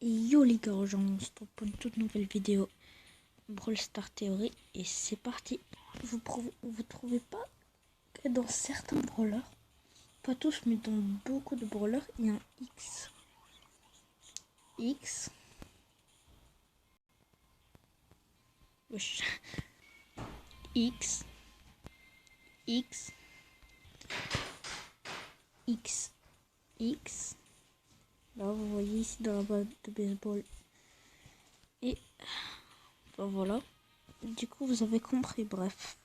Et yo les gars, aujourd'hui on se retrouve pour une toute nouvelle vidéo Brawl Stars Theory et c'est parti. Vous trouvez pas que dans certains brawlers, pas tous mais dans beaucoup de brawlers, il y a un X. Wesh. X. Là vous voyez ici dans la balle de baseball. Et ben voilà. Du coup vous avez compris, bref.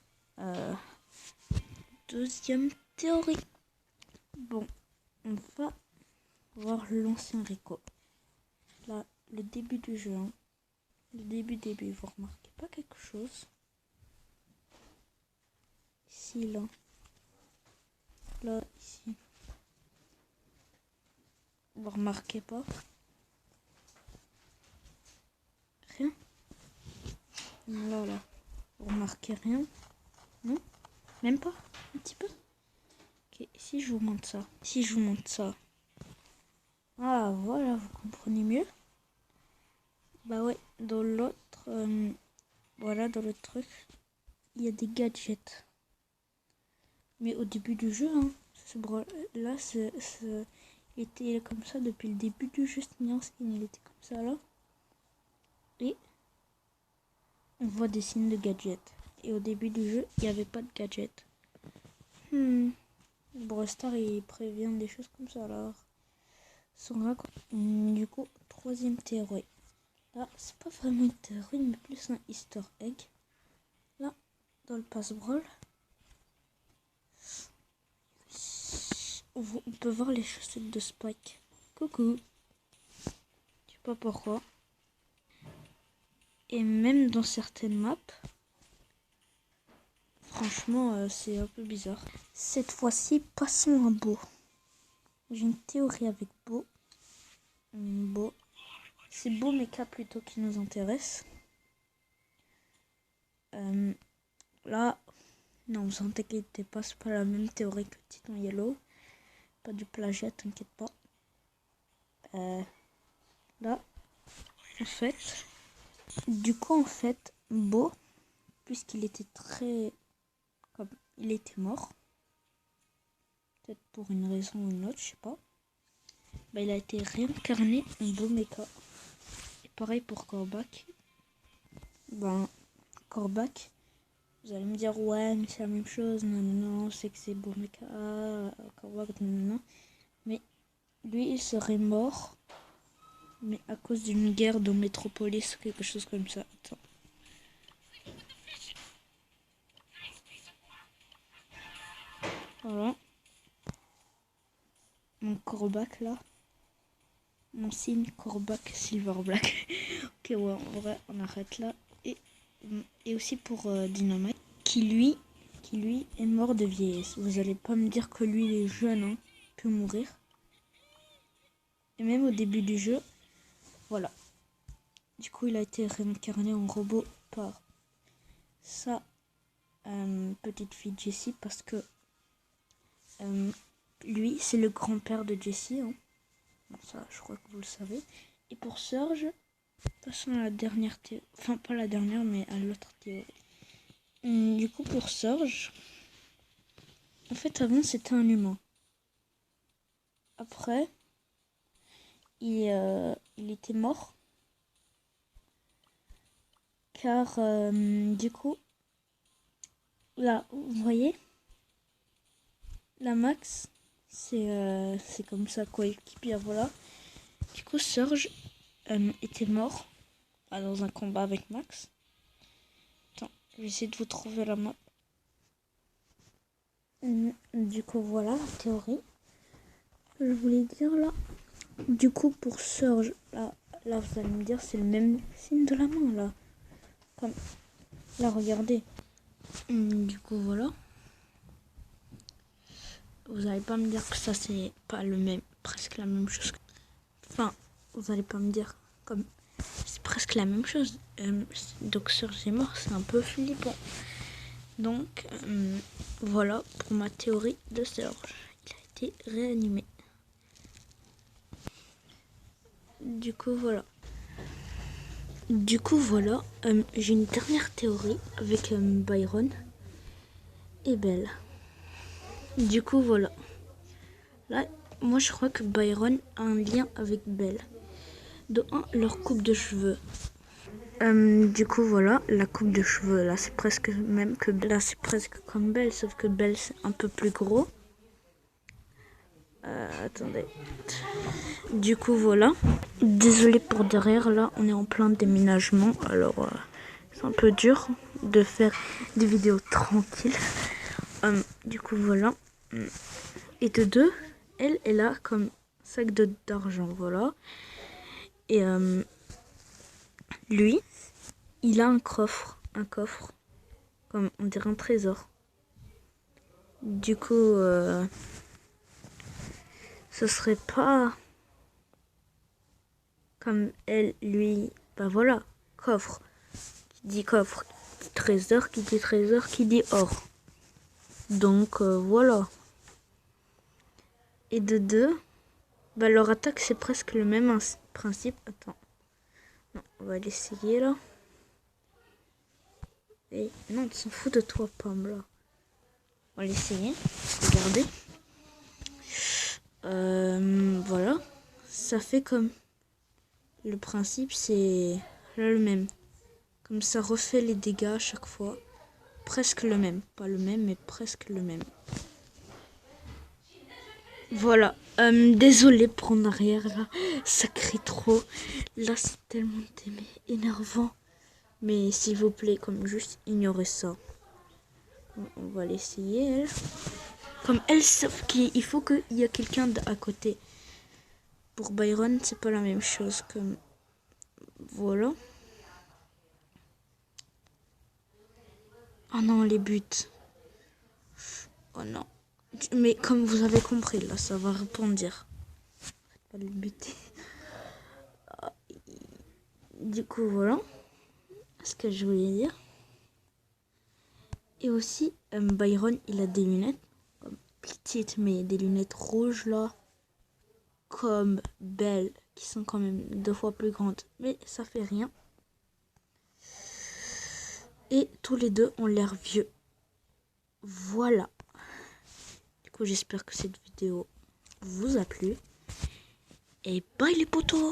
Deuxième théorie. Bon, on va voir l'ancien Rico. Là, le début du jeu. Hein. Le début, vous remarquez pas quelque chose? Ici, là. Là, ici. Vous remarquez pas? Rien? Là. Vous remarquez rien? Non? Même pas? Un petit peu? Ok, si je vous montre ça. Ah, voilà, vous comprenez mieux? Bah ouais, dans l'autre... voilà, dans l'autre truc, il y a des gadgets. Mais au début du jeu, hein, là, il était comme ça depuis le début du jeu. Il était comme ça là. Et on voit des signes de gadgets. Et au début du jeu, il n'y avait pas de gadgets. Brawl Stars, il prévient des choses comme ça alors. Du coup, troisième théorie. Là, c'est pas vraiment une théorie, mais plus un easter egg. Là, dans le pass Brawl, on peut voir les chaussettes de Spike. Coucou. Je sais pas pourquoi. Et même dans certaines maps, franchement, c'est un peu bizarre. Cette fois-ci, passons à Beau. J'ai une théorie avec Beau. C'est Beau Mecha plutôt qui nous intéresse. Là, non, vous inquiétez pas, c'est pas la même théorie que Titan Yellow. Pas du plagiat, t'inquiète pas. Là, en fait, Beau, puisqu'il était il était mort, peut-être pour une raison ou une autre, je sais pas. Bah, il a été réincarné en Beau Mecha. Et pareil pour Corbac. Corbac, vous allez me dire ouais mais c'est la même chose, non, c'est que c'est Beau Mecha, Corbac, non. Mais lui il serait mort, mais à cause d'une guerre dans Metropolis ou quelque chose comme ça. Attends. Voilà. Mon Corbac là. Mon signe Corbac Silver Black. Ok, ouais, en vrai, on arrête là. Et aussi pour Dynamite, qui lui est mort de vieillesse. Vous allez pas me dire que lui, il est jeune, hein, peut mourir. Et même au début du jeu, voilà. Du coup, il a été réincarné en robot par sa petite fille Jessie, parce que lui, c'est le grand-père de Jessie. Hein. Bon, ça, je crois que vous le savez. Et pour Surge, passons à la dernière théorie. Enfin, pas la dernière, mais à l'autre théorie. Du coup, pour Surge, en fait, avant, c'était un humain. Après, il était mort. Car, du coup, là, vous voyez, la Max, c'est comme ça, coéquipier, voilà. Du coup, Surge était mort dans un combat avec Max. Attends, je vais essayer de vous trouver la map. Du coup, voilà la théorie. Je voulais dire là. Du coup, pour Surge, là vous allez me dire, c'est le même signe de la main, là. Comme, là, regardez. Du coup, voilà. Vous allez pas me dire que ça, c'est pas le même, presque la même chose. Enfin, vous allez pas me dire comme c'est presque la même chose. Donc Surge est mort, c'est un peu flippant. Donc, voilà pour ma théorie de Surge. Il a été réanimé. Du coup, voilà. J'ai une dernière théorie avec Byron et Belle. Du coup, voilà. Là, moi, je crois que Byron a un lien avec Belle. De un, leur coupe de cheveux. Du coup, voilà, la coupe de cheveux, là, c'est presque même que là, c'est presque comme Belle, sauf que Belle, c'est un peu plus gros. Attendez. Du coup, voilà. Désolée pour derrière, là, on est en plein déménagement, alors c'est un peu dur de faire des vidéos tranquilles. Du coup, voilà. Et de deux, elle a comme sac d'argent, voilà. Et lui, il a un coffre, comme on dirait un trésor. Du coup, ce serait pas comme elle, lui, bah voilà, coffre. Qui dit coffre, qui dit trésor, qui dit or. Donc voilà. Et de deux, bah leur attaque c'est presque le même principe. Attends, non, on va l'essayer là. Et non, tu s'en fous de toi, Pomme là. On va l'essayer. Regardez. Voilà. Ça fait comme. Le principe, c'est le même. Comme ça refait les dégâts à chaque fois. Presque le même. Pas le même, mais presque le même. Voilà. Désolé pour en arrière, là. Ça crie trop. Là, c'est tellement énervant. Mais s'il vous plaît, comme juste ignorez ça. On va l'essayer, elle. Comme elle, sauf qu'il faut qu'il y a quelqu'un à côté. Pour Byron, c'est pas la même chose. Comme voilà. Oh non, les buts. Oh non. Mais comme vous avez compris, là, ça va rebondir. Pas le buter. Du coup, voilà. Ce que je voulais dire. Et aussi, Byron, il a des lunettes. Comme petites, mais des lunettes rouges, là. Comme Belle, qui sont quand même 2 fois plus grandes. Mais ça fait rien. Et tous les deux ont l'air vieux. Voilà. Du coup, j'espère que cette vidéo vous a plu. Et bye les potos!